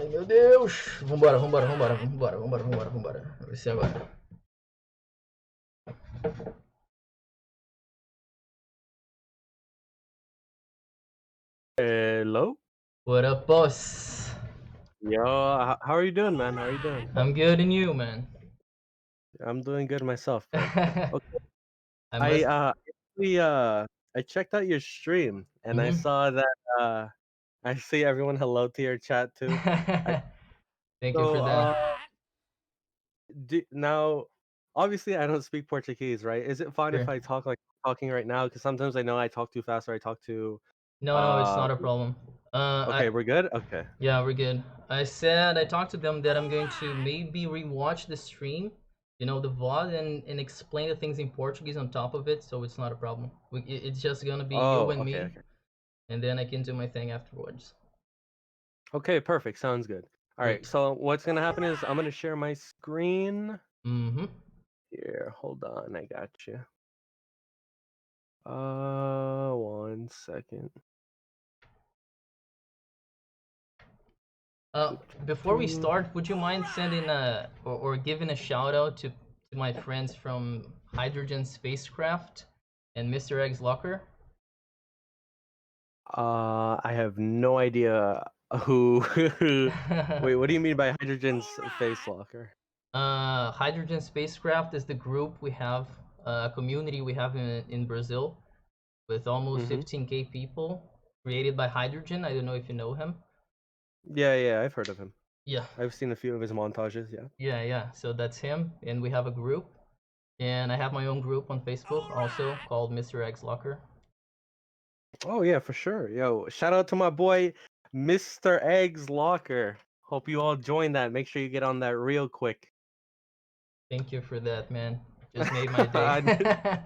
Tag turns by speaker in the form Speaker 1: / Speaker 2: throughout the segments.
Speaker 1: Ai, meu Deus. Vambora. Vai ser agora.
Speaker 2: Hello?
Speaker 1: What up, boss?
Speaker 2: Yo, how are you doing, man? How are you doing?
Speaker 1: I'm good, and you, man?
Speaker 2: I'm doing good myself, man. Okay,
Speaker 1: I
Speaker 2: I
Speaker 1: must.
Speaker 2: actually I checked out your stream and I
Speaker 1: Mhm.
Speaker 2: saw that I see everyone hello to your chat too. I
Speaker 1: Thank you for
Speaker 2: so
Speaker 1: that.
Speaker 2: now obviously I don't speak Portuguese, right? Is it fine if
Speaker 1: Sure.
Speaker 2: I talk like I'm talking right now? Because sometimes I know I talk too fast or I talk too
Speaker 1: No, it's
Speaker 2: uh
Speaker 1: not a problem.
Speaker 2: okay, we're good? Okay.
Speaker 1: Yeah, we're good. I talked to them that I'm going to maybe rewatch the stream, the VOD, and explain the things in Portuguese on top of it, so it's not a problem. It's just gonna be you
Speaker 2: Oh,
Speaker 1: and
Speaker 2: okay,
Speaker 1: me,
Speaker 2: okay.
Speaker 1: and then I can do my thing afterwards.
Speaker 2: Okay, perfect. Sounds good. All right.
Speaker 1: Great.
Speaker 2: So what's gonna happen is I'm gonna share my screen.
Speaker 1: Mm-hmm.
Speaker 2: Here, hold on, I got you. 1 second.
Speaker 1: Uh,
Speaker 2: Do, do,
Speaker 1: Before we
Speaker 2: do.
Speaker 1: start, would you mind sending or giving a shout out to my friends from Hydrogen Spacecraft and Mr. Egg's Locker?
Speaker 2: I have no idea who. Wait, what do you mean by hydrogen's face locker?
Speaker 1: Hydrogen Spacecraft is the group we have, a community we have in Brazil with almost
Speaker 2: Mm-hmm.
Speaker 1: 15K people, created by Hydrogen. I don't know if you know him.
Speaker 2: Yeah, I've heard of him.
Speaker 1: Yeah,
Speaker 2: I've seen a few of his montages. Yeah.
Speaker 1: yeah. So that's him, and we have a group. And I have my own group on Facebook also called Mr. Egg's Locker.
Speaker 2: Oh yeah, for sure. Yo, shout out to my boy, Mr. Egg's Locker. Hope you all join that. Make sure you get on that real quick.
Speaker 1: Thank you for that, man. Just made my day.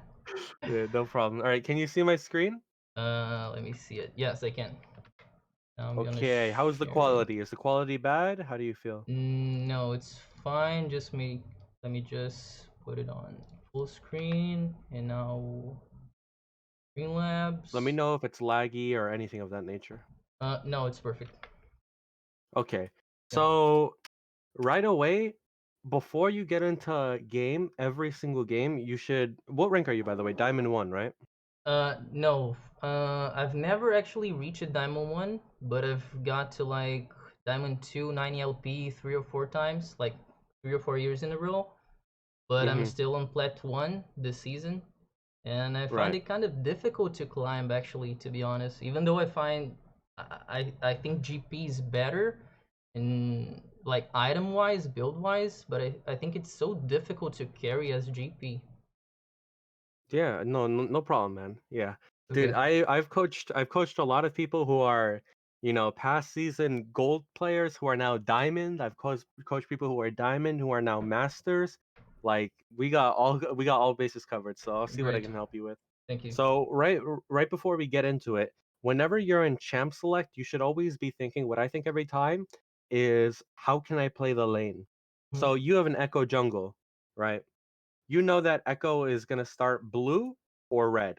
Speaker 2: Yeah, no problem. All right, can you see my screen?
Speaker 1: Let me see it. Yes, I can. Now I'm gonna
Speaker 2: Okay, how's the
Speaker 1: share.
Speaker 2: quality? Is the quality bad? How do you feel?
Speaker 1: No, it's fine. Let me just put it on full screen, and now
Speaker 2: Let me
Speaker 1: Streamlabs.
Speaker 2: know if it's laggy or anything of that nature.
Speaker 1: No, it's perfect.
Speaker 2: Okay,
Speaker 1: Yeah.
Speaker 2: so right away, before you get into a game, every single game, you should. What rank are you, by the way? Diamond 1, right?
Speaker 1: No. I've never actually reached a Diamond 1, but I've got to like Diamond 2, 90 LP 3 or 4 times, like 3 or 4 years in a row. But I'm
Speaker 2: Mm-hmm.
Speaker 1: still on Plat 1 this season. And I find
Speaker 2: Right.
Speaker 1: it kind of difficult to climb, actually, to be honest. Even though I think GP is better in like item wise, build wise, but I think it's so difficult to carry as GP.
Speaker 2: Yeah, no problem, man. Yeah. Dude,
Speaker 1: Okay.
Speaker 2: I've coached a lot of people who are, past season gold players who are now diamond. I've coached people who are diamond who are now masters. Like we got all bases covered, so I'll see what I
Speaker 1: Great.
Speaker 2: can help you with.
Speaker 1: Thank you.
Speaker 2: So right before we get into it, whenever you're in champ select, you should always be thinking what I think every time is how can I play the lane?
Speaker 1: Mhm.
Speaker 2: So you have an Echo jungle, right? You know that Echo is going to start blue or red.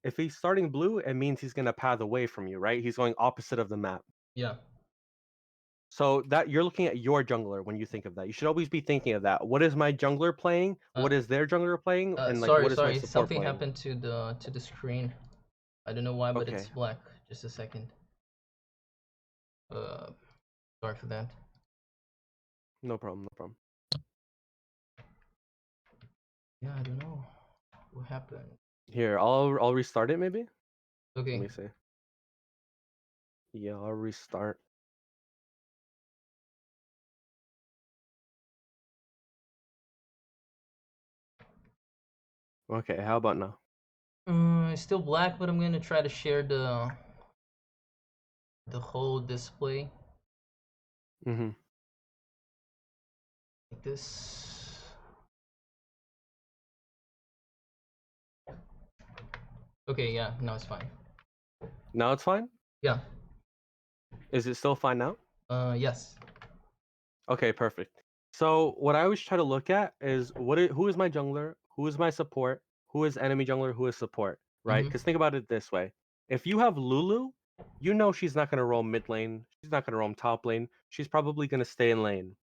Speaker 2: If he's starting blue, it means he's going to path away from you, right? He's going opposite of the map.
Speaker 1: Yeah.
Speaker 2: So that you're looking at your jungler when you think of that. You should always be thinking of that. What is my jungler playing?
Speaker 1: Uh,
Speaker 2: What is their jungler playing? And like
Speaker 1: sorry,
Speaker 2: what is my
Speaker 1: sorry.
Speaker 2: support
Speaker 1: Something
Speaker 2: playing?
Speaker 1: happened to the screen. I don't know why, but it's
Speaker 2: Okay.
Speaker 1: black. Just a second. Uh, Sorry for that.
Speaker 2: No problem, no problem.
Speaker 1: Yeah, I don't know what happened.
Speaker 2: Here, I'll restart it maybe. Let
Speaker 1: Okay.
Speaker 2: me see. Yeah, I'll restart. Okay, how about now?
Speaker 1: It's still black, but I'm gonna try to share the whole display
Speaker 2: Mm-hmm.
Speaker 1: like this. Okay, yeah, now it's fine.
Speaker 2: Now it's fine?
Speaker 1: Yeah.
Speaker 2: Is it still fine now?
Speaker 1: Yes.
Speaker 2: Okay, perfect. So what I always try to look at is who is my jungler, who is my support, who is enemy jungler, who is support, right?
Speaker 1: Mm-hmm.
Speaker 2: Because think about it this way: if you have Lulu you know she's not gonna roam mid lane. She's not gonna roam top lane. She's probably gonna stay in lane.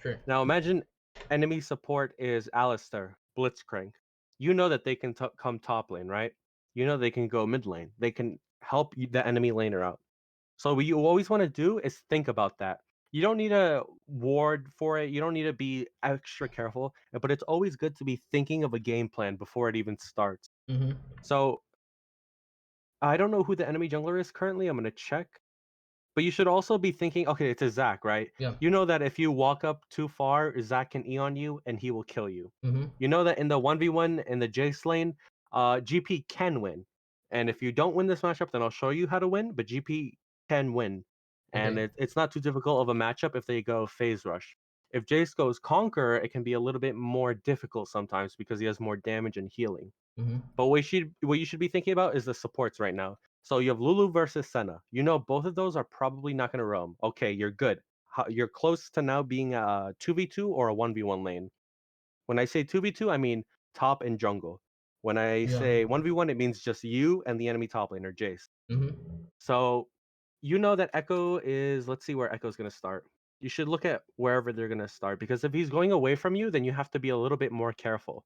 Speaker 1: Sure.
Speaker 2: Now imagine enemy support is Alistair, Blitzcrank. You know that they can come top lane, right? You know they can go mid lane. They can help the enemy laner out. So what you always want to do is think about that. You don't need to ward for it. You don't need to be extra careful, but it's always good to be thinking of a game plan before it even starts.
Speaker 1: Mm-hmm.
Speaker 2: So I don't know who the enemy jungler is currently. I'm gonna check. But you should also be thinking, okay, it's a Zac, right?
Speaker 1: Yeah.
Speaker 2: You know that if you walk up too far, Zac can E on you and he will kill you.
Speaker 1: Mm-hmm.
Speaker 2: You know that in the 1v1 in the Jace lane, GP can win. And if you don't win this matchup, then I'll show you how to win, but GP can win. And
Speaker 1: Okay.
Speaker 2: it's not too difficult of a matchup if they go phase rush. If Jace goes conquer, it can be a little bit more difficult sometimes because he has more damage and healing.
Speaker 1: Mm-hmm.
Speaker 2: But what you should be thinking about is the supports right now. So you have Lulu versus Senna. You know both of those are probably not going to roam. Okay, you're good. You're close to now being a 2v2 or a 1v1 lane. When I say 2v2, I mean top and jungle. When I
Speaker 1: Yeah.
Speaker 2: say 1v1, it means just you and the enemy top laner, Jace.
Speaker 1: Mm-hmm.
Speaker 2: So you know that Echo is, let's see where Echo's going to start. You should look at wherever they're going to start because if he's going away from you, then you have to be a little bit more careful.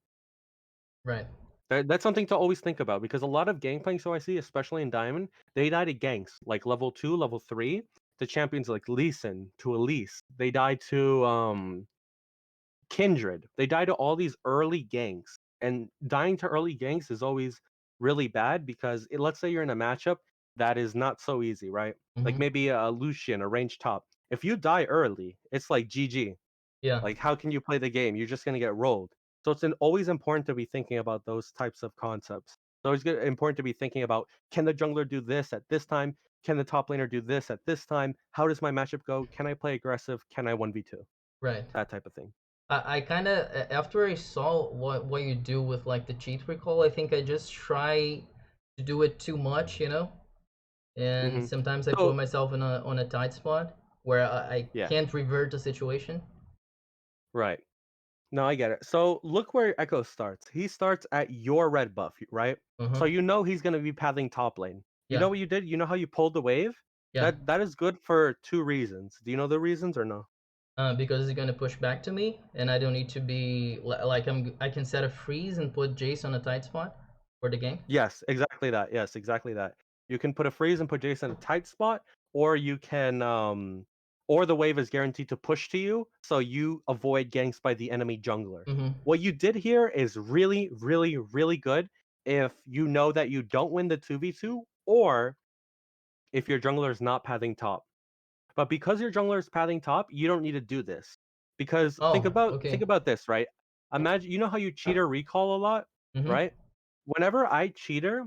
Speaker 1: Right.
Speaker 2: That's something to always think about because a lot of Gangplanks so I see, especially in Diamond, they die to ganks like level 2, level 3, to champions like Lee Sin, to Elise. They die to Kindred. They die to all these early ganks. And dying to early ganks is always really bad because let's say you're in a matchup that is not so easy, right? Like
Speaker 1: Mm-hmm.
Speaker 2: maybe a Lucian, a range top. If you die early, it's like GG.
Speaker 1: Yeah.
Speaker 2: Like, how can you play the game? You're just gonna get rolled. So it's always important to be thinking about those types of concepts. It's always important to be thinking about, can the jungler do this at this time? Can the top laner do this at this time? How does my matchup go? Can I play aggressive? Can I 1v2?
Speaker 1: Right.
Speaker 2: That type of thing.
Speaker 1: I kind of after I saw what you do with like the cheat recall, I think I just try to do it too much, you know, and
Speaker 2: hmm
Speaker 1: sometimes I put
Speaker 2: So
Speaker 1: myself in a tight spot where I
Speaker 2: yeah,
Speaker 1: can't revert the situation.
Speaker 2: right. No, I get it. So look where Echo starts. He starts at your red buff, right?
Speaker 1: Uh-huh.
Speaker 2: So you know he's gonna be pathing top lane. You
Speaker 1: Yeah.
Speaker 2: know what you did? You know how you pulled the wave?
Speaker 1: Yeah.
Speaker 2: That is good for two reasons. Do you know the reasons or no?
Speaker 1: Because it's gonna push back to me, and I don't need to be like I can set a freeze and put Jace on a tight spot for the game.
Speaker 2: Yes, exactly that. Yes, exactly that. You can put a freeze and put Jason in a tight spot, or you can or the wave is guaranteed to push to you, so you avoid ganks by the enemy jungler.
Speaker 1: Mm-hmm.
Speaker 2: What you did here is really, really, really good if you know that you don't win the 2v2, or if your jungler is not pathing top. But because your jungler is pathing top, you don't need to do this. Because
Speaker 1: Oh,
Speaker 2: think
Speaker 1: okay.
Speaker 2: about this, right? Imagine you know how you cheater recall a lot,
Speaker 1: Mm-hmm.
Speaker 2: right? Whenever I cheater,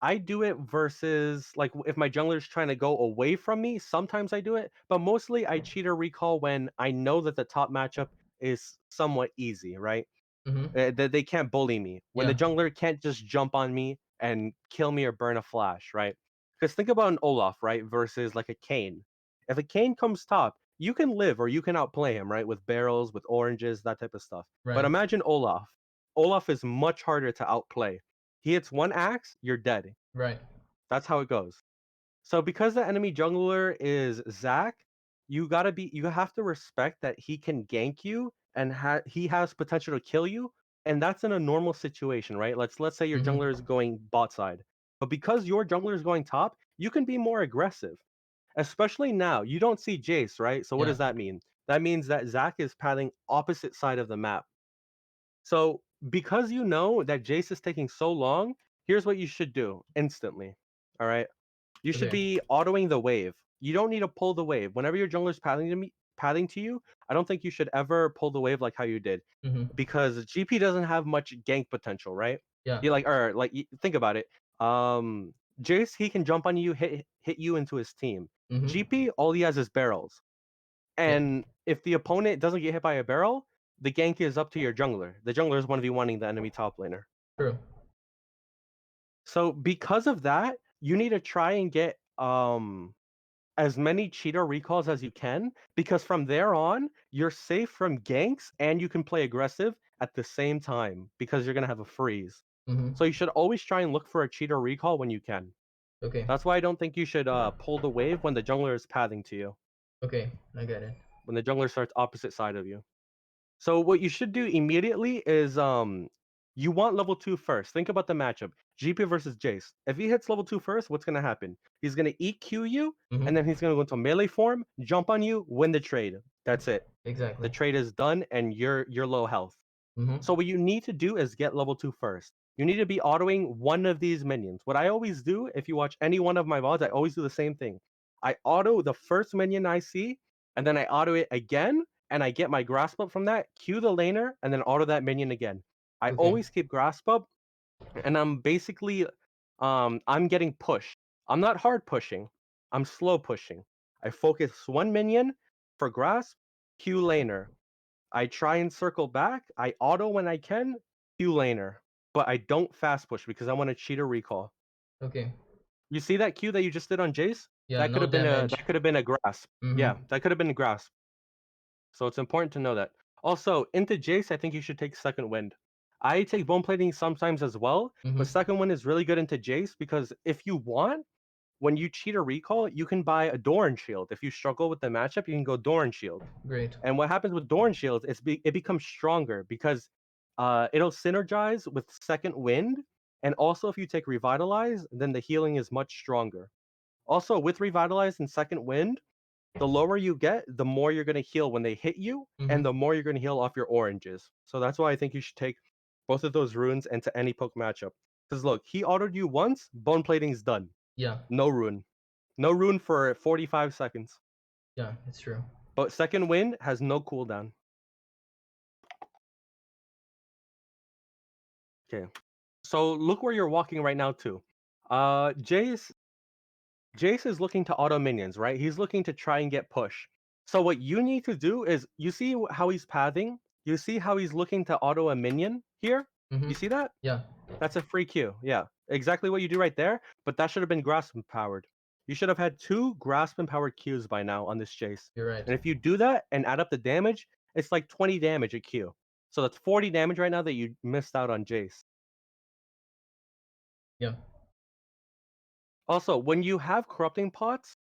Speaker 2: I do it versus like if my jungler is trying to go away from me, sometimes I do it, but mostly I cheater recall when I know that the top matchup is somewhat easy, right?
Speaker 1: Mm-hmm.
Speaker 2: That they can't bully me. When the
Speaker 1: Yeah.
Speaker 2: jungler can't just jump on me and kill me or burn a flash, right? Because think about an Olaf, right, versus like a Kane. If a Kane comes top, you can live or you can outplay him, right, with barrels, with oranges, that type of stuff. But
Speaker 1: Right.
Speaker 2: imagine Olaf. Olaf is much harder to outplay. He hits one axe, you're dead.
Speaker 1: Right.
Speaker 2: That's how it goes. So because the enemy jungler is Zac, you have to respect that he can gank you and he has potential to kill you, and that's in a normal situation, right? Let's say your jungler is
Speaker 1: Mm-hmm.
Speaker 2: going bot side. But because your jungler is going top, you can be more aggressive. Especially now. You don't see Jace, right? So what
Speaker 1: Yeah.
Speaker 2: does that mean? That means that Zac is pathing opposite side of the map. So because you know that Jace is taking so long, here's what you should do instantly. All right. You should
Speaker 1: Okay.
Speaker 2: be autoing the wave. You don't need to pull the wave. Whenever your jungler's pathing to you, I don't think you should ever pull the wave like how you did,
Speaker 1: Mm-hmm.
Speaker 2: because GP doesn't have much gank potential, right?
Speaker 1: Yeah.
Speaker 2: You like or like think about it. Jace he can jump on you, hit you into his team.
Speaker 1: Mm-hmm.
Speaker 2: GP all he has is barrels,
Speaker 1: Yeah.
Speaker 2: and if the opponent doesn't get hit by a barrel, the gank is up to your jungler. The jungler is 1v1ing the enemy top laner.
Speaker 1: True.
Speaker 2: So because of that, you need to try and get as many cheater recalls as you can, because from there on, you're safe from ganks and you can play aggressive at the same time because you're gonna have a freeze.
Speaker 1: Mm-hmm.
Speaker 2: So you should always try and look for a cheater recall when you can.
Speaker 1: Okay.
Speaker 2: That's why I don't think you should pull the wave when the jungler is pathing to you.
Speaker 1: Okay, I get it.
Speaker 2: When the jungler starts opposite side of you. So what you should do immediately is you want level 2 first. Think about the matchup. GP versus Jace. If he hits level 2 first, what's gonna happen? He's gonna EQ you, and then
Speaker 1: Mm-hmm.
Speaker 2: he's gonna go into melee form, jump on you, win the trade. That's it. The
Speaker 1: Exactly.
Speaker 2: trade is done, and you're low health.
Speaker 1: Mm-hmm.
Speaker 2: So what you need to do is get level 2 first. You need to be autoing one of these minions. What I always do, if you watch any one of my VODs, I always do the same thing. I auto the first minion I see, and then I auto it again, and I get my grasp up from that, Q the laner, and then auto that minion again. I
Speaker 1: Okay.
Speaker 2: always keep grasp up, and I'm basically I'm getting pushed. I'm not hard pushing. I'm slow pushing. I focus one minion for grasp, Q laner. I try and circle back. I auto when I can, Q laner, but I don't fast push because I want to cheat a recall.
Speaker 1: Okay.
Speaker 2: You see that Q that you just did on Jace?
Speaker 1: Yeah,
Speaker 2: That could
Speaker 1: no
Speaker 2: have been a
Speaker 1: damage.
Speaker 2: that could have been a grasp. Yeah,
Speaker 1: Mm-hmm.
Speaker 2: that could have been a grasp. So it's important to know that. Also, into Jace, I think you should take second wind. I take bone plating sometimes as well, but
Speaker 1: Mm-hmm.
Speaker 2: second wind is really good into Jace because if you want, when you cheat a recall, you can buy a Doran shield. If you struggle with the matchup, you can go Doran shield.
Speaker 1: Great.
Speaker 2: And what happens with Doran shields is it becomes stronger because it'll synergize with second wind, and also if you take revitalize, then the healing is much stronger. Also with revitalize and second wind, the lower you get, the more you're going to heal when they hit you, and
Speaker 1: Mm-hmm.
Speaker 2: the more you're going to heal off your oranges. So that's why I think you should take both of those runes into any poke matchup. Because look, he autoed you once, bone plating's done.
Speaker 1: Yeah.
Speaker 2: No rune. No rune for 45 seconds.
Speaker 1: Yeah, it's true.
Speaker 2: But second wind has no cooldown. Okay. So look where you're walking right now too. Jace is looking to auto minions, right? He's looking to try and get push. So what you need to do is you see how he's pathing? You see how he's looking to auto a minion here?
Speaker 1: Mm-hmm.
Speaker 2: You see that?
Speaker 1: Yeah.
Speaker 2: That's a free Q. Yeah. Exactly what you do right there, but that should have been grasp empowered. You should have had 2 grasp empowered Qs by now on this Jace.
Speaker 1: You're right.
Speaker 2: And if you do that and add up the damage, it's like 20 damage a Q. So that's 40 damage right now that you missed out on Jace.
Speaker 1: Yeah.
Speaker 2: Also, when you have corrupting pots,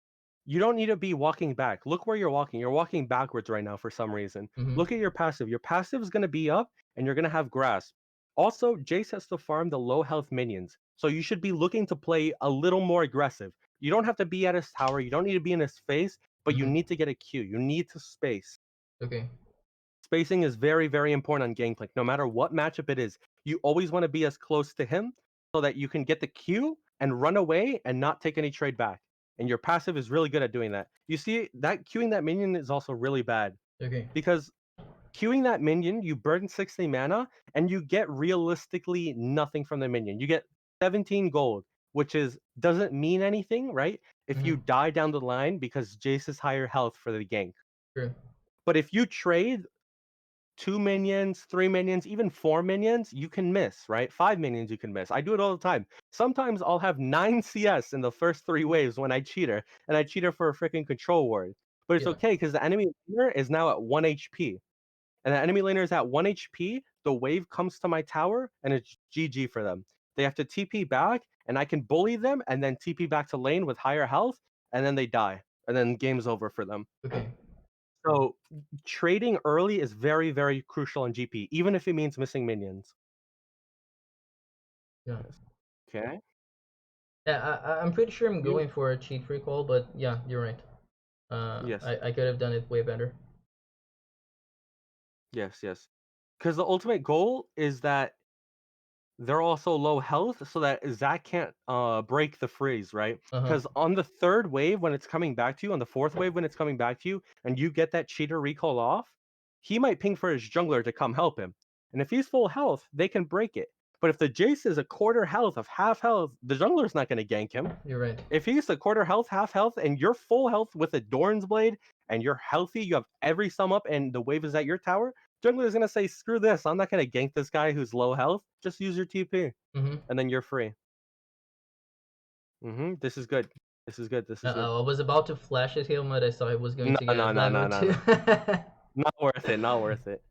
Speaker 2: you don't need to be walking back. Look where you're walking. You're walking backwards right now for some reason.
Speaker 1: Mm-hmm.
Speaker 2: Look at your passive. Your passive is going to be up and you're going to have grasp. Also, Jace has to farm the low health minions. So you should be looking to play a little more aggressive. You don't have to be at his tower. You don't need to be in his face, but you
Speaker 1: Mm-hmm.
Speaker 2: need to get a Q. You need to space.
Speaker 1: Okay.
Speaker 2: Spacing is very, very important on Gangplank. No matter what matchup it is, you always want to be as close to him so that you can get the Q and run away and not take any trade back. And your passive is really good at doing that. You see, that queuing that minion is also really bad
Speaker 1: Okay.
Speaker 2: because queuing that minion, you burn 60 mana and you get realistically nothing from the minion. You get 17 gold, which is doesn't mean anything, right? If you
Speaker 1: Mm-hmm.
Speaker 2: die down the line because Jace is higher health for the gank.
Speaker 1: True.
Speaker 2: But if you trade 2 minions, 3 minions, even 4 minions, you can miss, right? 5 minions, you can miss. I do it all the time. Sometimes I'll have 9 CS in the first 3 waves when I cheater, and I cheater for a freaking control ward. But it's
Speaker 1: Yeah.
Speaker 2: okay because the enemy laner is now at 1 HP. And the enemy laner is at 1 HP, the wave comes to my tower, and it's GG for them. They have to TP back, and I can bully them, and then TP back to lane with higher health, and then they die. And then game's over for them.
Speaker 1: Okay.
Speaker 2: So trading early is very, very crucial in GP, even if it means missing minions.
Speaker 1: Yeah.
Speaker 2: Yes. Okay.
Speaker 1: Yeah, I'm pretty sure I'm
Speaker 2: You
Speaker 1: going for a cheat recall, but yeah, you're right.
Speaker 2: yes.
Speaker 1: I could have done it way better.
Speaker 2: Yes, yes. Because the ultimate goal is that they're also low health so that Zach can't break the freeze, right?
Speaker 1: Uh-huh.
Speaker 2: Because on the third wave when it's coming back to you, on the fourth wave when it's coming back to you, and you get that cheater recall off, he might ping for his jungler to come help him. And if he's full health, they can break it. But if the Jace is a quarter health of half health, the jungler's not going to gank him.
Speaker 1: You're right.
Speaker 2: If he's a quarter health, half health, and you're full health with a Doran's Blade, and you're healthy, you have every sum up, and the wave is at your tower, jungler is gonna say, "Screw this! I'm not gonna gank this guy who's low health. Just use your TP,
Speaker 1: Mm-hmm.
Speaker 2: and then you're free." This is good. This is good. This is good.
Speaker 1: I was about to flash at him, but I saw he was going
Speaker 2: No,
Speaker 1: to
Speaker 2: no,
Speaker 1: get
Speaker 2: no, no,
Speaker 1: level
Speaker 2: no,
Speaker 1: 2.
Speaker 2: no. Not worth it. Not worth it.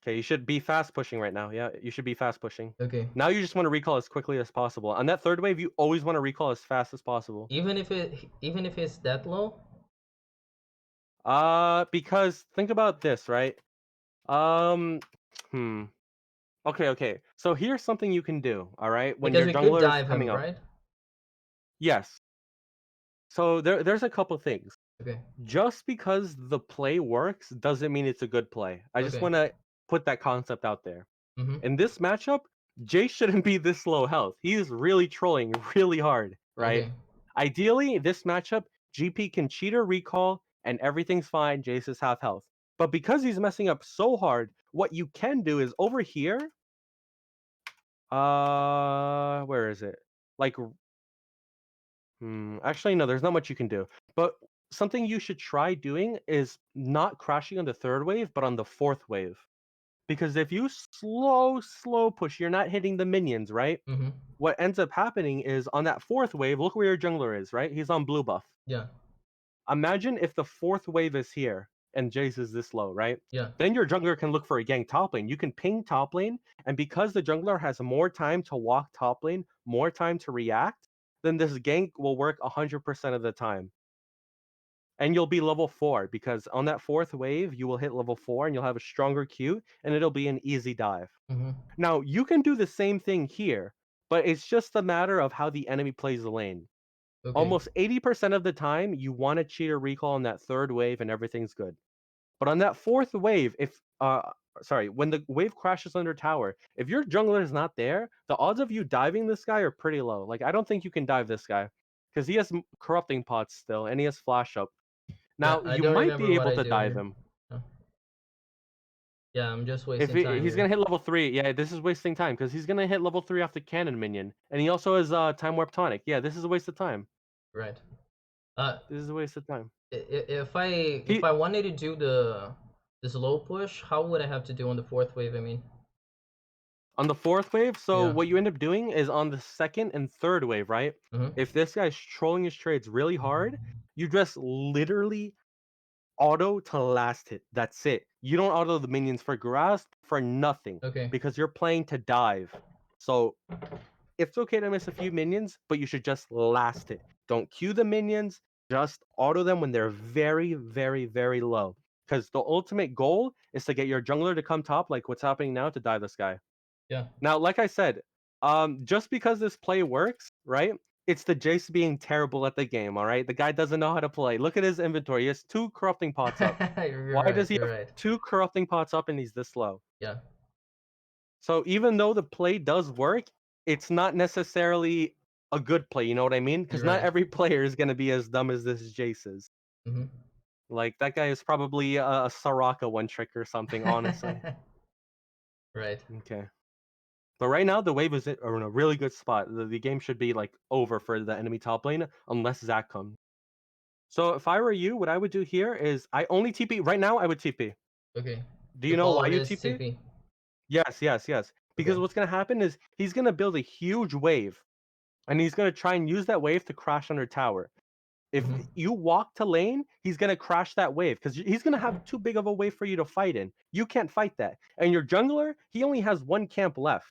Speaker 2: Okay, you should be fast pushing right now. Yeah, you should be fast pushing.
Speaker 1: Okay.
Speaker 2: Now you just want to recall as quickly as possible. On that third wave, you always want to recall as fast as possible.
Speaker 1: Even if it's that low?
Speaker 2: Because think about this, right? Um, hmm. Okay. So here's something you can do, all right? When
Speaker 1: Because
Speaker 2: your
Speaker 1: we could
Speaker 2: jungler is
Speaker 1: dive him,
Speaker 2: coming up.
Speaker 1: right?
Speaker 2: Yes. So there's a couple things.
Speaker 1: Okay.
Speaker 2: Just because the play works doesn't mean it's a good play. I just
Speaker 1: Okay.
Speaker 2: want to put that concept out there.
Speaker 1: Mhm.
Speaker 2: In this matchup, Jay shouldn't be this low health. He's really trolling really hard, right?
Speaker 1: Okay.
Speaker 2: Ideally, this matchup, GP can cheat or recall, and everything's fine. Jace is half health. But because he's messing up so hard, what you can do is over here. Where is it? Like, actually, no, there's not much you can do. But something you should try doing is not crashing on the third wave, but on the fourth wave. Because if you slow push, you're not hitting the minions, right?
Speaker 1: Mhm.
Speaker 2: What ends up happening is on that fourth wave, look where your jungler is, right? He's on blue buff.
Speaker 1: Yeah.
Speaker 2: Imagine if the fourth wave is here and Jace is this low, right?
Speaker 1: Yeah.
Speaker 2: Then your jungler can look for a gank top lane. You can ping top lane, and because the jungler has more time to walk top lane, more time to react, then this gank will work 100% of the time. And you'll be level 4 because on that fourth wave, you will hit level 4 and you'll have a stronger Q and it'll be an easy dive.
Speaker 1: Mhm.
Speaker 2: Now, you can do the same thing here, but it's just a matter of how the enemy plays the lane.
Speaker 1: Okay.
Speaker 2: Almost 80% of the time, you want to cheat or recall on that third wave and everything's good. But on that fourth wave, when the wave crashes under tower, if your jungler is not there, the odds of you diving this guy are pretty low. Like I don't think you can dive this guy because he has corrupting pots still and he has flash up.
Speaker 1: Yeah,
Speaker 2: Now
Speaker 1: I
Speaker 2: you
Speaker 1: don't
Speaker 2: might
Speaker 1: remember
Speaker 2: be
Speaker 1: what
Speaker 2: able
Speaker 1: I
Speaker 2: to
Speaker 1: do
Speaker 2: dive
Speaker 1: here.
Speaker 2: him.
Speaker 1: Oh. Yeah, I'm just
Speaker 2: If
Speaker 1: wasting time
Speaker 2: he's
Speaker 1: here.
Speaker 2: gonna hit level 3, yeah, this is wasting time because he's gonna hit level 3 off the cannon minion, and he also has time warp tonic. Yeah, this is a waste of time.
Speaker 1: Right. Uh,
Speaker 2: This is a waste of time.
Speaker 1: if
Speaker 2: He
Speaker 1: I wanted to do the slow push, how would I have to do on the fourth wave? I mean.
Speaker 2: On the fourth wave, so
Speaker 1: Yeah.
Speaker 2: what you end up doing is on the second and third wave, right?
Speaker 1: Mhm.
Speaker 2: If this guy's trolling his trades really hard, you just literally auto to last hit. That's it. You don't auto the minions for grasp for nothing
Speaker 1: Okay.
Speaker 2: because you're playing to dive. So it's okay to miss a few minions, but you should just last it. Don't queue the minions, just auto them when they're very low. Because the ultimate goal is to get your jungler to come top, like what's happening now, to dive this guy.
Speaker 1: Yeah.
Speaker 2: Now, like I said, just because this play works, right? It's the Jace being terrible at the game, all right? The guy doesn't know how to play. Look at his inventory. He has 2 corrupting pots up.
Speaker 1: You're
Speaker 2: Why
Speaker 1: right.
Speaker 2: does he
Speaker 1: You're
Speaker 2: have
Speaker 1: right.
Speaker 2: 2 corrupting pots up and he's this low?
Speaker 1: Yeah.
Speaker 2: So even though the play does work, it's not necessarily a good play, you know what I mean? Because
Speaker 1: You're
Speaker 2: not
Speaker 1: right.
Speaker 2: every player is going to be as dumb as this Jace is.
Speaker 1: Mhm.
Speaker 2: Like, that guy is probably a Soraka one trick or something, honestly.
Speaker 1: Right.
Speaker 2: Okay. But right now, the wave is in a really good spot. The game should be, like, over for the enemy top lane, unless Zac comes. So if I were you, what I would do here is I only TP. Right now, I would TP.
Speaker 1: Okay.
Speaker 2: Do
Speaker 1: To
Speaker 2: you know
Speaker 1: follow
Speaker 2: why you
Speaker 1: his
Speaker 2: TP?
Speaker 1: CP.
Speaker 2: Yes. Because
Speaker 1: Okay.
Speaker 2: what's going to happen is he's going to build a huge wave, and he's going to try and use that wave to crash under tower. If
Speaker 1: Mhm.
Speaker 2: you walk to lane, he's going to crash that wave because he's going to have too big of a wave for you to fight in. You can't fight that. And your jungler, he only has 1 camp left.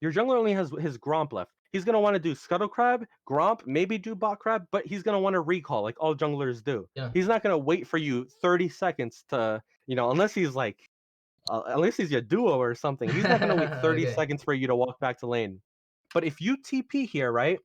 Speaker 2: Your jungler only has his Gromp left. He's going to want to do Scuttle Crab, Gromp, maybe do Bot Crab, but he's going to want to recall like all junglers do.
Speaker 1: Yeah.
Speaker 2: He's not going to wait for you 30 seconds to, unless he's like, unless he's your duo or something. He's not going to wait 30
Speaker 1: Okay.
Speaker 2: seconds for you to walk back to lane. But if you TP here, right?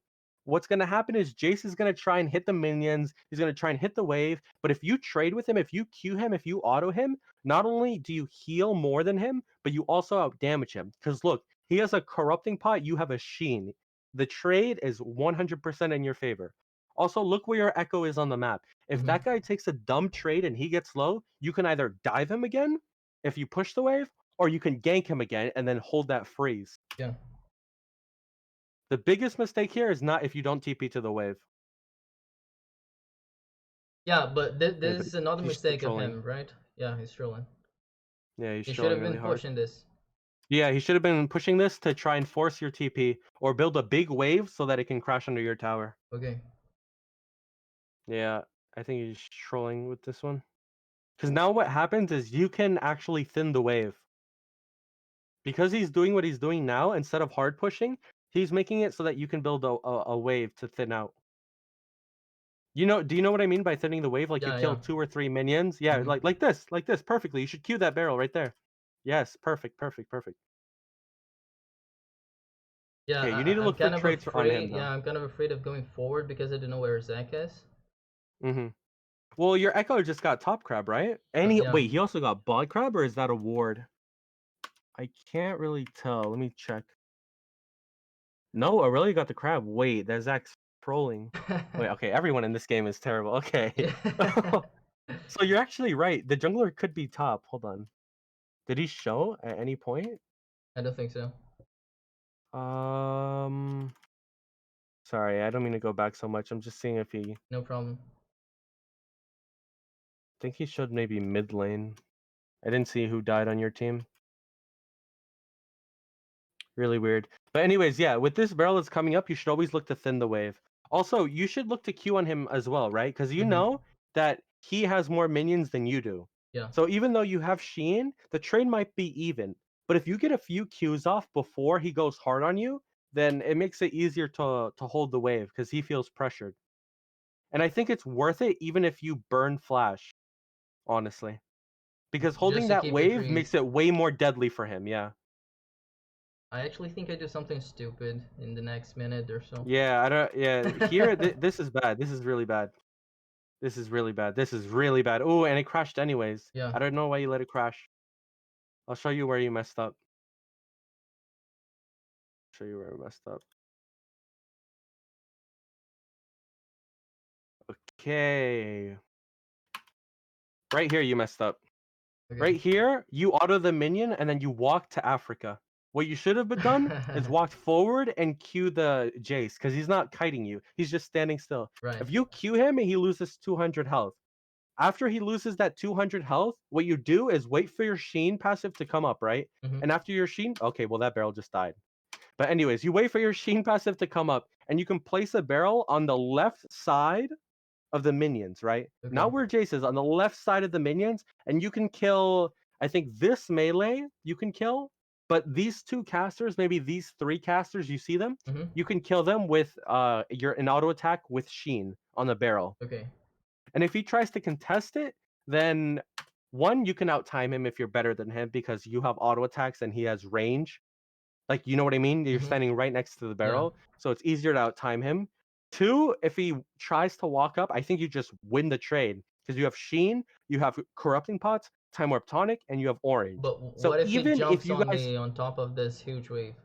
Speaker 2: What's going to happen is Jace is going to try and hit the minions. He's going to try and hit the wave. But if you trade with him, if you Q him, if you auto him, not only do you heal more than him, but you also out damage him. Because look, he has a corrupting pot, you have a sheen. The trade is 100% in your favor. Also, look where your echo is on the map. If
Speaker 1: Mhm.
Speaker 2: that guy takes a dumb trade and he gets low, you can either dive him again if you push the wave, or you can gank him again and then hold that freeze.
Speaker 1: Yeah.
Speaker 2: The biggest mistake here is not if you don't TP to the wave.
Speaker 1: Yeah, but
Speaker 2: Yeah, but
Speaker 1: this is another
Speaker 2: he's still
Speaker 1: mistake of
Speaker 2: trolling.
Speaker 1: him, right? Yeah, he's trolling.
Speaker 2: Yeah, he's
Speaker 1: He should
Speaker 2: trolling
Speaker 1: have
Speaker 2: really
Speaker 1: been
Speaker 2: hard.
Speaker 1: pushing this.
Speaker 2: Yeah, he should have been pushing this to try and force your TP or build a big wave so that it can crash under your tower.
Speaker 1: Okay.
Speaker 2: Yeah, I think he's trolling with this one. Because now what happens is you can actually thin the wave. Because he's doing what he's doing now, instead of hard pushing, he's making it so that you can build a wave to thin out. Do you know what I mean by thinning the wave? Like you
Speaker 1: Yeah,
Speaker 2: kill
Speaker 1: yeah.
Speaker 2: 2 or 3 minions. Yeah,
Speaker 1: Hmm.
Speaker 2: like this, perfectly. You should cue that barrel right there. Yes, perfect, perfect, perfect.
Speaker 1: Yeah,
Speaker 2: Okay, you need to
Speaker 1: I'm
Speaker 2: look for
Speaker 1: kind of
Speaker 2: traits on him
Speaker 1: afraid. Yeah,
Speaker 2: though.
Speaker 1: I'm kind of afraid of going forward because I don't know where Zach is.
Speaker 2: Mm-hmm. Well, your Echo just got top crab, right? And
Speaker 1: Yeah.
Speaker 2: wait, he also got bod crab, or is that a ward? I can't really tell. Let me check. No, Aurelia got the crab. Wait, that's Zach's trolling. Wait, okay, everyone in this game is terrible. Okay.
Speaker 1: Yeah.
Speaker 2: So you're actually right. The jungler could be top. Hold on. Did he show at any point?
Speaker 1: I don't think so.
Speaker 2: Um, Sorry, I don't mean to go back so much. I'm just seeing if he.
Speaker 1: No problem.
Speaker 2: I think he showed maybe mid lane. I didn't see who died on your team. Really weird. But anyways, yeah, with this barrel that's coming up, you should always look to thin the wave. Also, you should look to Q on him as well, right? Because you
Speaker 1: Hmm.
Speaker 2: know that he has more minions than you do.
Speaker 1: Yeah.
Speaker 2: So even though you have Sheen, the trade might be even. But if you get a few Qs off before he goes hard on you, then it makes it easier to hold the wave because he feels pressured. And I think it's worth it even if you burn Flash, honestly. Because holding
Speaker 1: Just to
Speaker 2: that
Speaker 1: keep the
Speaker 2: wave
Speaker 1: trees.
Speaker 2: makes it way more deadly for him, yeah.
Speaker 1: I actually think I do something stupid in the next minute or so.
Speaker 2: Yeah, I don't. Yeah, here this is bad. This is really bad. This is really bad. This is really bad. Oh, and it crashed anyways.
Speaker 1: Yeah.
Speaker 2: I don't know why you let it crash. I'll show you where you messed up. Show you where you messed up. Okay. Right here you messed up.
Speaker 1: Okay.
Speaker 2: Right here, you auto the minion and then you walk to Africa. What you should have been done is walked forward and cue the Jace because he's not kiting you. He's just standing still.
Speaker 1: Right.
Speaker 2: If you cue him and he loses 200 health, after he loses that 200 health, what you do is wait for your Sheen passive to come up, right?
Speaker 1: Hmm.
Speaker 2: And after your Sheen, okay, well, that barrel just died. But anyways, you wait for your Sheen passive to come up, and you can place a barrel on the left side of the minions, right?
Speaker 1: Okay.
Speaker 2: Not where Jace is, on the left side of the minions, and you can kill, I think this melee you can kill, but these two casters, maybe these three casters, you see them?
Speaker 1: Hmm.
Speaker 2: You can kill them with an auto attack with Sheen on the barrel.
Speaker 1: Okay.
Speaker 2: And if he tries to contest it, then one, you can outtime him if you're better than him because you have auto attacks and he has range. Like, you know what I mean? You're
Speaker 1: Hmm.
Speaker 2: standing right next to the
Speaker 1: Yeah.
Speaker 2: barrel, so it's easier to outtime him. Two, if he tries to walk up, I think you just win the trade because you have Sheen, you have Corrupting Pots, Time Warp Tonic, and you have Orange.
Speaker 1: But
Speaker 2: So
Speaker 1: what if he
Speaker 2: even if
Speaker 1: jumps
Speaker 2: you
Speaker 1: on
Speaker 2: guys,
Speaker 1: me on top of this huge wave?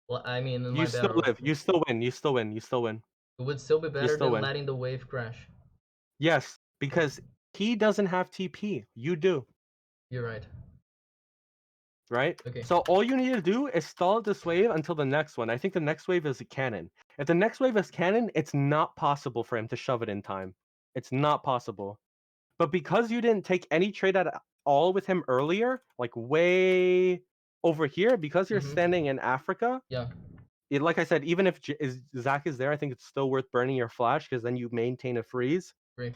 Speaker 1: Well, I mean, in
Speaker 2: you
Speaker 1: my
Speaker 2: still
Speaker 1: battle,
Speaker 2: live, you still win, you still win, you still win,
Speaker 1: it would still be
Speaker 2: you
Speaker 1: better
Speaker 2: still
Speaker 1: than
Speaker 2: win.
Speaker 1: letting the wave crash.
Speaker 2: Yes, because he doesn't have TP. You do.
Speaker 1: You're right.
Speaker 2: Right?
Speaker 1: Okay.
Speaker 2: So all you need to do is stall this wave until the next one. I think the next wave is a cannon. If the next wave is cannon, it's not possible for him to shove it in time. It's not possible. But because you didn't take any trade at all with him earlier, like way over here, because you're
Speaker 1: Hmm.
Speaker 2: standing in Africa,
Speaker 1: Yeah.
Speaker 2: like I said, even if Zach is there, I think it's still worth burning your flash because then you maintain a freeze.
Speaker 1: Great.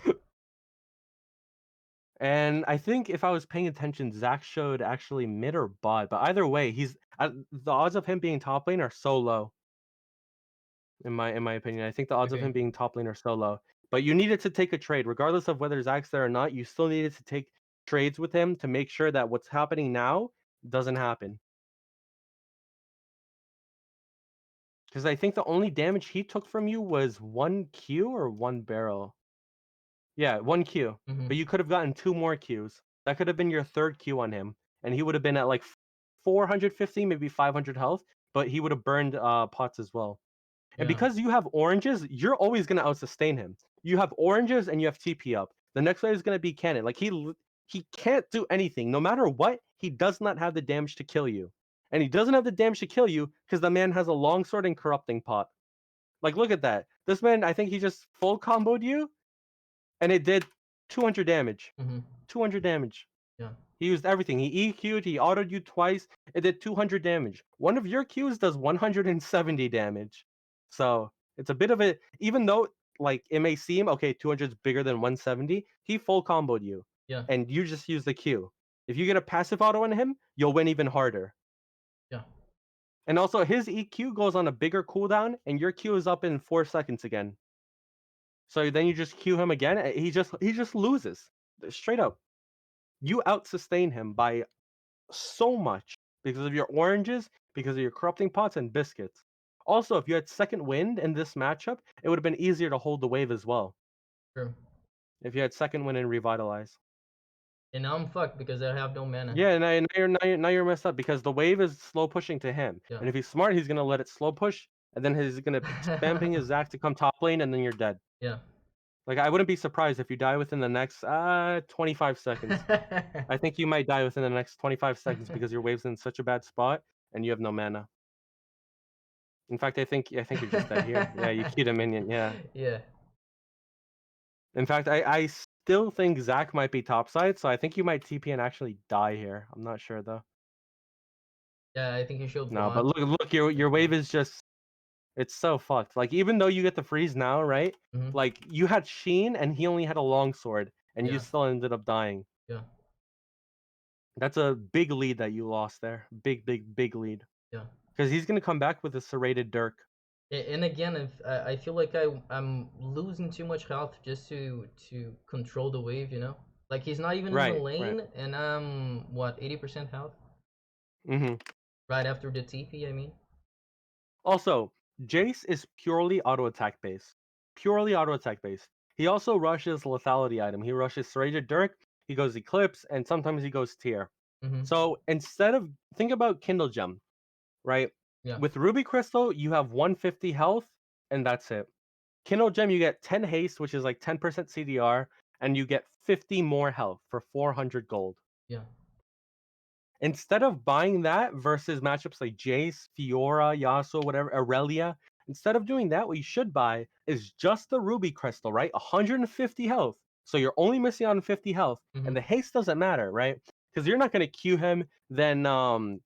Speaker 2: And I think if I was paying attention, Zach showed actually mid or bot, but either way, the odds of him being top lane are so low. In my opinion, I think the odds of
Speaker 1: Okay.
Speaker 2: him being top lane are so low. But you needed to take a trade, regardless of whether Zach's there or not. You still needed to take trades with him to make sure that what's happening now doesn't happen. Because I think the only damage he took from you was 1 Q or 1 barrel. Yeah, 1 Q.
Speaker 1: Hmm.
Speaker 2: But you could have gotten 2 more Qs. That could have been your third Q on him, and he would have been at like 450, maybe 500 health. But he would have burned pots as well. And
Speaker 1: Yeah.
Speaker 2: because you have oranges, you're always gonna outsustain him. You have oranges and you have TP up. The next wave is gonna be cannon. Like he can't do anything. No matter what, he does not have the damage to kill you. And he doesn't have the damage to kill you because the man has a longsword and corrupting pot. Like look at that. This man, I think he just full comboed you and it did 200 damage.
Speaker 1: Hmm.
Speaker 2: 200 damage.
Speaker 1: Yeah.
Speaker 2: He used everything. He EQ'd, he autoed you twice. It did 200 damage. One of your Qs does 170 damage. So it's a bit of a, even though like it may seem, okay, 200 is bigger than 170, he full comboed you.
Speaker 1: Yeah.
Speaker 2: And you just use the Q. If you get a passive auto on him, you'll win even harder. And also, his EQ goes on a bigger cooldown, and your Q is up in 4 seconds again. So then you just Q him again. He just loses straight up. You out sustain him by so much because of your oranges, because of your corrupting pots and biscuits. Also, if you had second wind in this matchup, it would have been easier to hold the wave as well.
Speaker 1: True.
Speaker 2: If you had second wind and revitalize.
Speaker 1: And now I'm fucked because I have no mana.
Speaker 2: Yeah, now you're messed up because the wave is slow pushing to him,
Speaker 1: Yeah.
Speaker 2: and if he's smart, he's gonna let it slow push, and then he's gonna spam ping his Zac to come top lane, and then you're dead.
Speaker 1: Yeah.
Speaker 2: Like I wouldn't be surprised if you die within the next 25 seconds. I think you might die within the next 25 seconds because your wave's in such a bad spot and you have no mana. In fact, I think you're just dead here. Yeah, you queued a minion. Yeah.
Speaker 1: Yeah.
Speaker 2: In fact, I still think Zac might be topside, so I think you might TP and actually die here. I'm not sure though.
Speaker 1: Yeah, I think you should
Speaker 2: No,
Speaker 1: bot.
Speaker 2: but look, your wave is just it's so fucked. Like even though you get the freeze now, right?
Speaker 1: Mm-hmm.
Speaker 2: Like you had Sheen and he only had a longsword, and you
Speaker 1: Yeah.
Speaker 2: still ended up dying.
Speaker 1: Yeah.
Speaker 2: That's a big lead that you lost there. Big lead.
Speaker 1: Yeah.
Speaker 2: Because he's gonna come back with a serrated Dirk.
Speaker 1: And again, if I feel like I'm losing too much health just to control the wave, you know? Like he's not even in the
Speaker 2: Right, right.
Speaker 1: lane, and I'm what 80% health
Speaker 2: Mm-hmm.
Speaker 1: right after the TP. I mean.
Speaker 2: Also, Jace is purely auto attack based. Purely auto attack based. He also rushes lethality item. He rushes serrated Dirk. He goes Eclipse, and sometimes he goes Tear.
Speaker 1: Mm-hmm.
Speaker 2: So instead of think about Kindle Gem, right?
Speaker 1: Yeah.
Speaker 2: With Ruby Crystal, you have 150 health, and that's it. Kindle Gem, you get 10 haste, which is like 10% CDR, and you get 50 more health for 400 gold.
Speaker 1: Yeah.
Speaker 2: Instead of buying that versus matchups like Jace, Fiora, Yasuo, whatever, Aurelia, instead of doing that, what you should buy is just the Ruby Crystal, right? 150 health. So you're only missing out on 50 health,
Speaker 1: Mm-hmm.
Speaker 2: and the haste doesn't matter, right? Because you're not going to Q him, then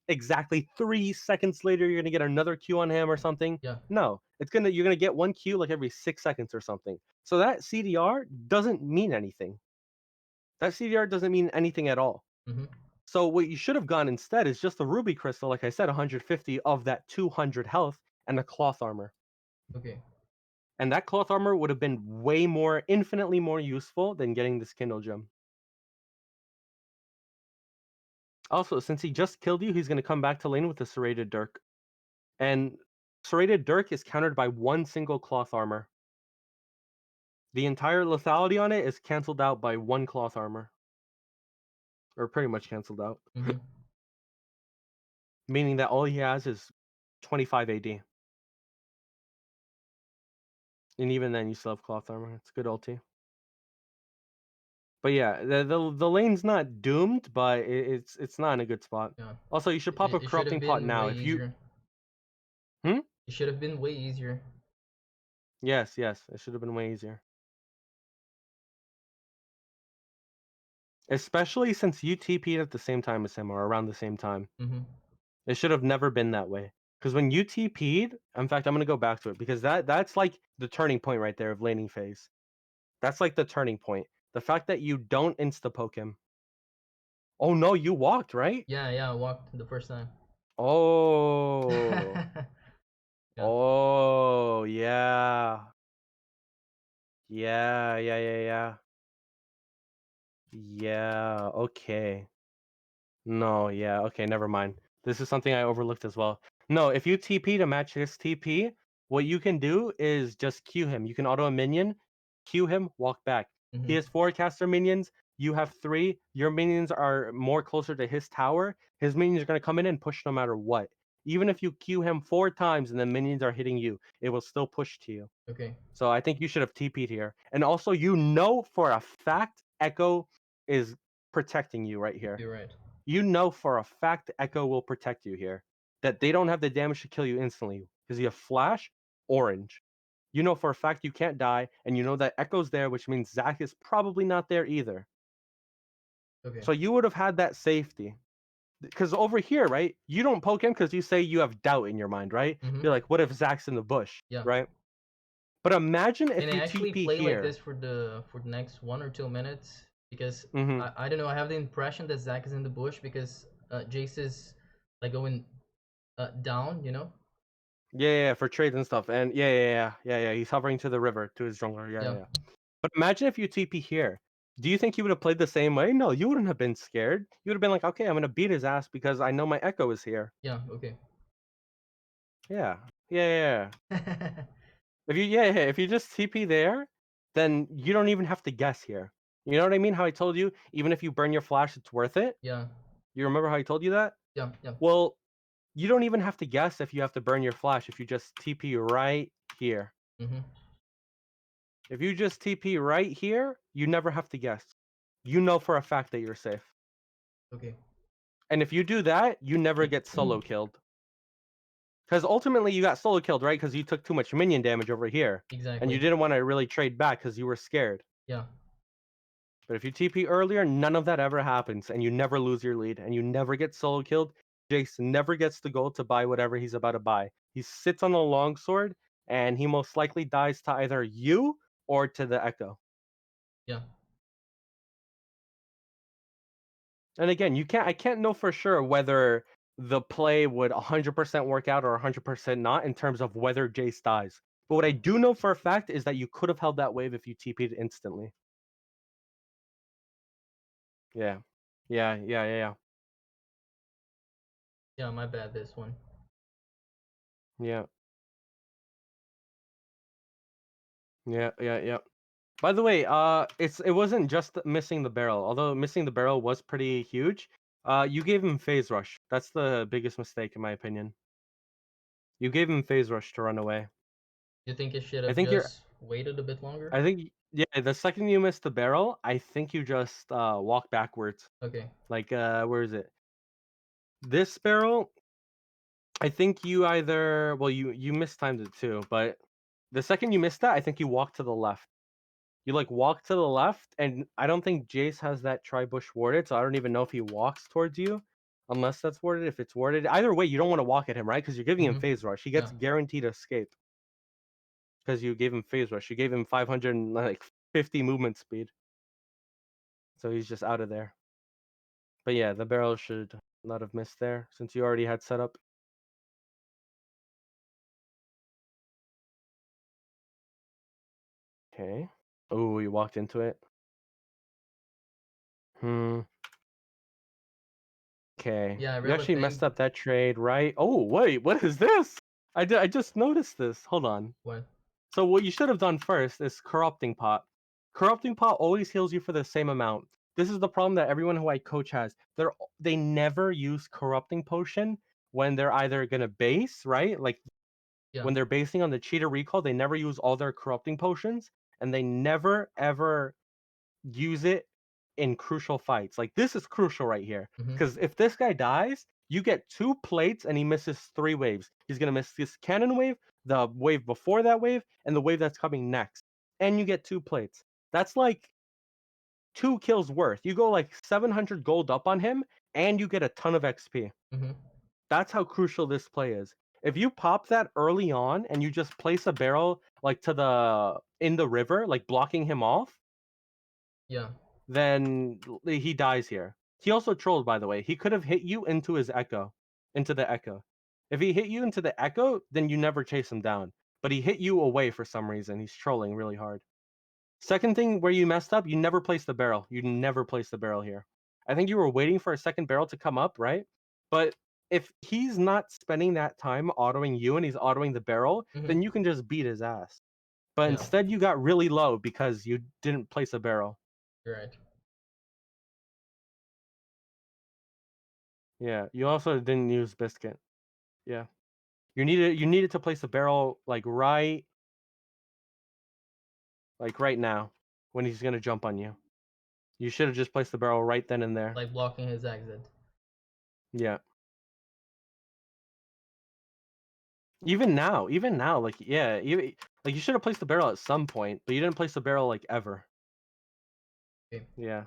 Speaker 2: exactly 3 seconds later, you're going to get another Q on him or something.
Speaker 1: Yeah.
Speaker 2: No, you're going to get one Q like every 6 seconds or something. So that CDR doesn't mean anything. That CDR doesn't mean anything at all.
Speaker 1: Mm-hmm.
Speaker 2: So what you should have gone instead is just the Ruby Crystal, like I said, 150 of that 200 health and a cloth armor.
Speaker 1: Okay.
Speaker 2: And that cloth armor would have been way more, infinitely more useful than getting this Kindle Gem. Also, since he just killed you, he's going to come back to lane with the Serrated Dirk. And Serrated Dirk is countered by one single cloth armor. The entire lethality on it is cancelled out by one cloth armor. Or pretty much cancelled out.
Speaker 1: Mm-hmm.
Speaker 2: Meaning that all he has is 25 AD. And even then, you still have cloth armor. It's good ulti. But yeah, the lane's not doomed, but it's not in a good spot.
Speaker 1: Yeah.
Speaker 2: Also, you should pop a
Speaker 1: It should have
Speaker 2: corrupting pot
Speaker 1: been
Speaker 2: now.
Speaker 1: way
Speaker 2: If you
Speaker 1: easier.
Speaker 2: hmm
Speaker 1: It should have been way easier.
Speaker 2: yes, it should have been way easier. Especially since you TP'd at the same time as him or around the same time.
Speaker 1: Mm-hmm.
Speaker 2: It should have never been that way. Because when you TP'd, in fact, I'm gonna go back to it because that's like the turning point right there of laning phase. That's like the turning point. The fact that you don't insta poke him. Oh no, you walked, right?
Speaker 1: Yeah, I walked the first time.
Speaker 2: Oh.
Speaker 1: Yeah.
Speaker 2: Oh, yeah. Yeah. Yeah, okay. No, yeah, okay, never mind. This is something I overlooked as well. No, if you TP to match his TP, what you can do is just Q him. You can auto a minion, Q him, walk back.
Speaker 1: Mm-hmm.
Speaker 2: He has 4 caster minions. You have 3. Your minions are more closer to his tower. His minions are going to come in and push no matter what. Even if you Q him 4 times and the minions are hitting you, it will still push to you.
Speaker 1: Okay.
Speaker 2: So I think you should have TP'd here. And also, you know for a fact Echo is protecting you right here.
Speaker 1: You're right.
Speaker 2: You know for a fact Echo will protect you here. That they don't have the damage to kill you instantly. Because you have Flash, Orange. You know for a fact you can't die, and you know that Echo's there, which means Zac is probably not there either.
Speaker 1: Okay.
Speaker 2: So you would have had that safety. Because over here, right, you don't poke him because you say you have doubt in your mind, right?
Speaker 1: Mm-hmm.
Speaker 2: You're like, what if Zac's in the bush,
Speaker 1: Yeah.
Speaker 2: right? But imagine if
Speaker 1: And
Speaker 2: you
Speaker 1: I actually
Speaker 2: TP
Speaker 1: play like
Speaker 2: here.
Speaker 1: this for the next 1 or 2 minutes because
Speaker 2: Mm-hmm.
Speaker 1: I don't know. I have the impression that Zac is in the bush because Jace is like going Down, you know?
Speaker 2: Yeah, for trades and stuff. And yeah. He's hovering to the river to his jungler.
Speaker 1: Yeah.
Speaker 2: Yeah. But imagine if you TP here. Do you think you would have played the same way? No, you wouldn't have been scared. You would have been like, okay, I'm gonna beat his ass because I know my echo is here.
Speaker 1: Yeah, okay.
Speaker 2: Yeah. If you just TP there, then you don't even have to guess here. You know what I mean? How I told you, even if you burn your flash, it's worth it.
Speaker 1: Yeah.
Speaker 2: You remember how I told you that?
Speaker 1: Yeah.
Speaker 2: Well, you don't even have to guess if you have to burn your flash if you just TP right here.
Speaker 1: Mm-hmm.
Speaker 2: If you just TP right here, you never have to guess. You know for a fact that you're safe.
Speaker 1: Okay.
Speaker 2: And if you do that, you never get solo killed. Because ultimately you got solo killed, right? Because you took too much minion damage over here. And you
Speaker 1: Exactly.
Speaker 2: didn't want to really trade back because you were scared.
Speaker 1: Yeah.
Speaker 2: But if you TP earlier, none of that ever happens, and you never lose your lead, and you never get solo killed. Jace never gets the gold to buy whatever he's about to buy. He sits on the longsword, and he most likely dies to either you or to the Echo.
Speaker 1: Yeah.
Speaker 2: And again, I can't know for sure whether the play would 100% work out or 100% not in terms of whether Jace dies. But what I do know for a fact is that you could have held that wave if you TP'd instantly. Yeah. Yeah.
Speaker 1: Yeah, my bad this one.
Speaker 2: Yeah. Yeah. By the way, it wasn't just missing the barrel, although missing the barrel was pretty huge. You gave him phase rush. That's the biggest mistake in my opinion. You gave him phase rush to run away.
Speaker 1: You think it should
Speaker 2: I
Speaker 1: have
Speaker 2: think you're
Speaker 1: just waited a bit longer?
Speaker 2: I think yeah, the second you missed the barrel, I think you just walk backwards.
Speaker 1: Okay.
Speaker 2: Like where is it? This barrel, I think you either well you mistimed it too, but the second you missed that, I think you walk to the left. You like walk to the left, and I don't think Jace has that tri-bush warded, so I don't even know if he walks towards you, unless that's warded. If it's warded, either way, you don't want to walk at him, right? Because you're giving him
Speaker 1: Mm-hmm.
Speaker 2: phase rush. He
Speaker 1: Yeah.
Speaker 2: gets guaranteed escape because you gave him phase rush. You gave him 550 movement speed, so he's just out of there. But yeah, the barrel should not have missed there since you already had set up. Okay. Oh, you walked into it. Hmm. Okay.
Speaker 1: Yeah, I
Speaker 2: You
Speaker 1: really
Speaker 2: actually
Speaker 1: think
Speaker 2: messed up that trade, right? Oh, wait, what is this? I just noticed this. Hold on.
Speaker 1: what?
Speaker 2: So what you should have done first is corrupting pot. Corrupting pot always heals you for the same amount. This is the problem that everyone who I coach has. They never use corrupting potion when they're either gonna base, right? Like
Speaker 1: Yeah.
Speaker 2: when they're basing on the cheater recall, they never use all their corrupting potions, and they never ever use it in crucial fights. Like this is crucial right here.
Speaker 1: Mm-hmm.
Speaker 2: Because if this guy dies, you get 2 plates and he misses 3 waves. He's gonna miss this cannon wave, the wave before that wave, and the wave that's coming next. And you get 2 plates. That's like 2 kills worth. You go like 700 gold up on him, and you get a ton of XP.
Speaker 1: Mm-hmm.
Speaker 2: That's how crucial this play is. If you pop that early on and you just place a barrel like to the in the river, like blocking him off,
Speaker 1: Yeah.
Speaker 2: then he dies here. He also trolled, by the way. He could have hit you into his echo, into the echo. If he hit you into the echo, then you never chase him down. But he hit you away for some reason. He's trolling really hard. Second thing where you messed up, you never placed the barrel. You never placed the barrel here. I think you were waiting for a second barrel to come up, right? But if he's not spending that time autoing you and he's autoing the barrel,
Speaker 1: Mm-hmm.
Speaker 2: then you can just beat his ass. But
Speaker 1: Yeah.
Speaker 2: instead, you got really low because you didn't place a barrel.
Speaker 1: You're right.
Speaker 2: Yeah, you also didn't use biscuit. Yeah. You needed to place a barrel like right now when he's gonna jump on you. You should have just placed the barrel right then and there.
Speaker 1: Like blocking his exit.
Speaker 2: Yeah. Even now, like yeah, like you should have placed the barrel at some point, but you didn't place the barrel like ever.
Speaker 1: Okay.
Speaker 2: Yeah.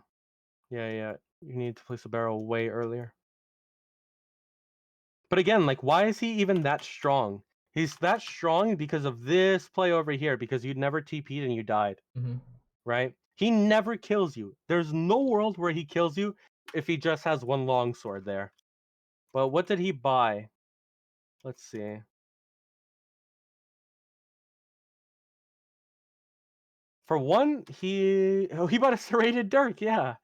Speaker 2: Yeah. You need to place the barrel way earlier. But again, like why is he even that strong? He's that strong because of this play over here, because you'd never TP'd and you died.
Speaker 1: Mm-hmm.
Speaker 2: Right? He never kills you. There's no world where he kills you if he just has one long sword there. But what did he buy? Let's see. For one, he bought a serrated Dirk. Yeah.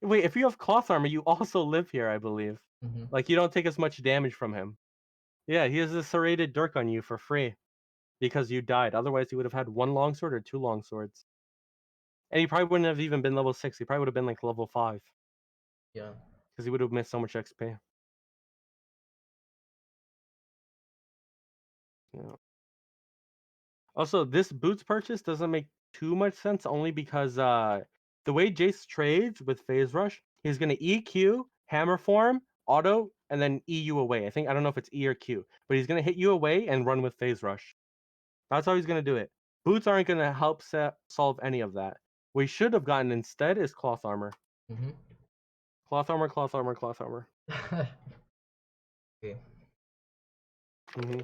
Speaker 2: Wait, if you have cloth armor, you also live here, I believe.
Speaker 1: Mm-hmm.
Speaker 2: Like you don't take as much damage from him. Yeah, he has a serrated Dirk on you for free because you died. Otherwise, he would have had one longsword or two longswords. And he probably wouldn't have even been level 6. He probably would have been like level 5
Speaker 1: Yeah.
Speaker 2: because he would have missed so much XP. Yeah. Also, this boots purchase doesn't make too much sense only because the way Jace trades with Phase Rush, he's gonna EQ, Hammer Form, Auto, and then E you away. I don't know if it's E or Q, but he's gonna hit you away and run with Phase Rush. That's how he's gonna do it. Boots aren't gonna help solve any of that. What he should have gotten instead is Cloth Armor.
Speaker 1: Mm-hmm.
Speaker 2: Cloth Armor, Cloth Armor, Cloth Armor.
Speaker 1: Okay.
Speaker 2: hmm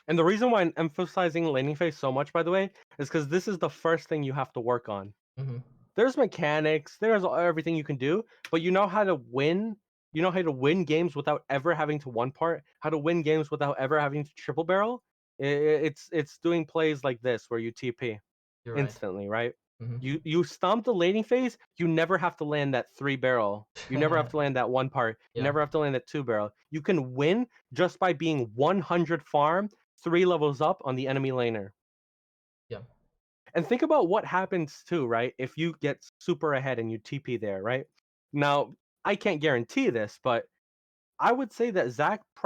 Speaker 2: And the reason why I'm emphasizing laning phase so much, by the way, is because this is the first thing you have to work on.
Speaker 1: Mm-hmm.
Speaker 2: There's mechanics, there's everything you can do, but you know how to win. You know how to win games without ever having to one part. How to win games without ever having to triple barrel. It's doing plays like this where you TP
Speaker 1: You're right.
Speaker 2: instantly, right?
Speaker 1: Mm-hmm.
Speaker 2: You stomp the laning phase. You never have to land that 3 barrel. You never have to land that one part. You
Speaker 1: Yeah.
Speaker 2: never have to land that 2 barrel. You can win just by being 100 farm, 3 levels up on the enemy laner.
Speaker 1: Yeah.
Speaker 2: And think about what happens too, right? If you get super ahead and you TP there, right? Now, I can't guarantee this, but I would say that Zach